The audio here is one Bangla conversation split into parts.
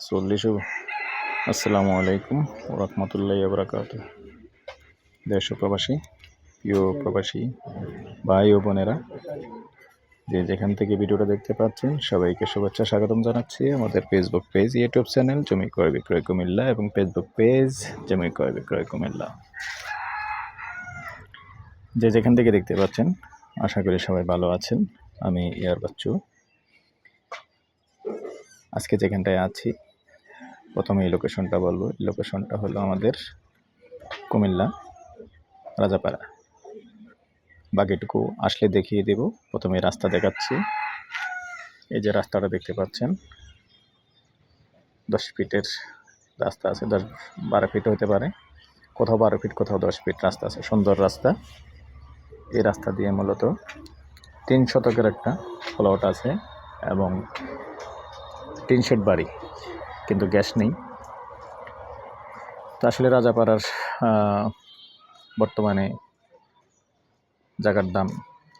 চল্লিশও। আসসালামু আলাইকুম রহমতুল্লাহি ওয়া বারাকাতুহু। দেশ ও প্রবাসী, প্রিয় প্রবাসী ভাই ও বোনেরা, যে যেখান থেকে ভিডিওটা দেখতে পাচ্ছেন সবাইকে শুভেচ্ছা স্বাগতম জানাচ্ছি। আমাদের ফেসবুক পেজ, ইউটিউব চ্যানেল জমি ক্রয় বিক্রয় কুমিল্লা এবং ফেসবুক পেজ জমি ক্রয় বিক্রয় কুমিল্লা, যে যেখান থেকে দেখতে পাচ্ছেন আশা করি সবাই ভালো আছেন। আমি ইয়ার বাচ্চু। আজকে যেখানটায় আছি প্রথমে এই লোকেশনটা বলবো। লোকেশনটা হলো আমাদের কুমিল্লা রাজাপাড়া। বাকিটুকু আসলে দেখিয়ে দেব। প্রথমে রাস্তা দেখাচ্ছি। এই যে রাস্তাটা দেখতে পাচ্ছেন 10 ফিটের রাস্তা আছে, 10-12 ফিট হতে পারে, কোথাও 12 ফিট কোথাও 10 ফিট রাস্তা আছে, সুন্দর রাস্তা। এই রাস্তা দিয়ে মূলত 3 শতকের একটা প্লট আছে এবং টিন শেড বাড়ি, কিন্তু গ্যাস নেই। তো আসলে রাজাপাড়ার বর্তমানে জায়গার দাম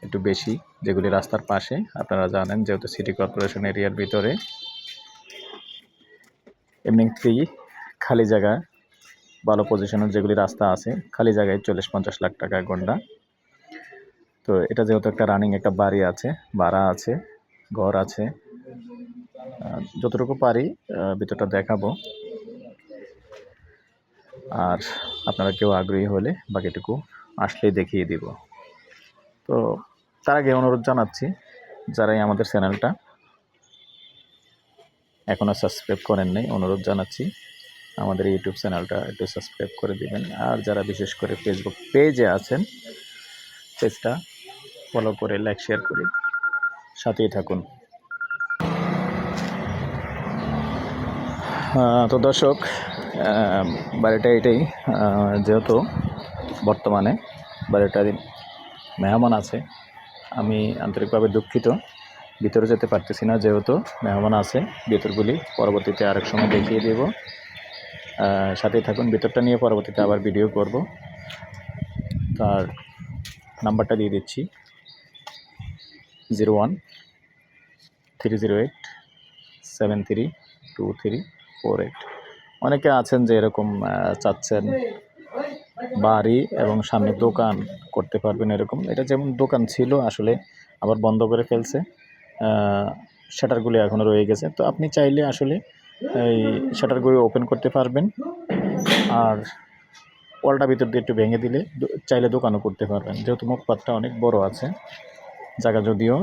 একটু বেশি, যেগুলি রাস্তার পাশে। আপনারা জানেন যেহেতু সিটি কর্পোরেশন এরিয়ার ভিতরে, এমনিতেই খালি জায়গা ভালো পজিশনের যেগুলি রাস্তা আছে, খালি জায়গায় 40-50 লাখ টাকা গন্ডা। তো এটা যেহেতু একটা রানিং একটা বাড়ি আছে, ভাড়া আছে, ঘর আছে, যতটুকু পারি ভিতরটা দেখাবো। আর আপনারা কেউ আগ্রহী হলে বাকিটুকু আসলেই দেখিয়ে দিব। তো তার আগে অনুরোধ জানাচ্ছি, যারাই আমাদের চ্যানেলটা এখনও সাবস্ক্রাইব করেন নাই, অনুরোধ জানাচ্ছি আমাদের ইউটিউব চ্যানেলটা একটু সাবস্ক্রাইব করে দিবেন। আর যারা বিশেষ করে ফেসবুক পেজে আছেন, পেজটা ফলো করে লাইক শেয়ার করে সাথেই থাকুন। তো দর্শক, বাড়িটা এটাই। যেহেতু বর্তমানে বাড়িটার মেহমান আছে, আমি আন্তরিকভাবে দুঃখিত, ভিতরে যেতে পারতেছি না, যেহেতু মেহমান আছে। ভিতরগুলি পরবর্তীতে আরেক সময় দেখিয়ে দেব, সাথেই থাকুন। ভিতরটা নিয়ে পরবর্তীতে আবার ভিডিও করব। তার নাম্বারটা দিয়ে দিচ্ছি 01-308-732348। অনেকে আছেন যে এরকম চাচ্ছেন বাড়ি এবং সামনে দোকান করতে পারবেন এরকম। এটা যেমন দোকান ছিল, আসলে আবার বন্ধ করে ফেলছে, শাটারগুলি এখনও রয়ে গেছে। তো আপনি চাইলে আসলে এই শাটারগুলি ওপেন করতে পারবেন, আর ওয়ালটা ভিতর দিয়ে একটু ভেঙে দিলে চাইলে দোকানও করতে পারবেন। যেহেতু মুখপাতটা অনেক বড় আছে, জায়গা যদিও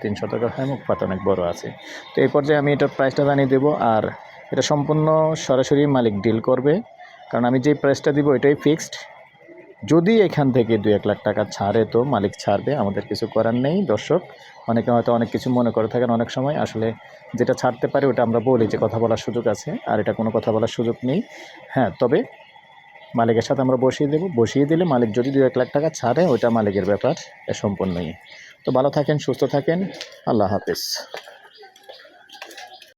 3 শতকের হয়, মুখপাত অনেক বড় আছে। তো এই পর্যায়ে আমি এটার প্রাইসটা জানিয়ে দেবো, আর এটা সম্পূর্ণ সরাসরি মালিক ডিল করবে, কারণ আমি যেই প্রাইসটা দিব এটাই ফিক্সড। যদি এখান থেকে 2-1 লাখ টাকা ছাড়ে তো মালিক ছাড়বে, আমাদের কিছু করার নেই। দর্শক, অনেকে হয়তো অনেক কিছু মনে করে থাকেন, অনেক সময় আসলে যেটা ছাড়তে পারে ওটা আমরা বলি যে কথা বলার সুযোগ আছে, আর এটা কোনো কথা বলার সুযোগ নেই। হ্যাঁ, তবে মালিকের সাথে আমরা বসিয়ে দিলে মালিক যদি 2-1 লাখ টাকা ছাড়ে ওইটা মালিকের ব্যাপার, সম্পূর্ণই। তো ভালো থাকেন, সুস্থ থাকেন, আল্লাহ হাফেজ।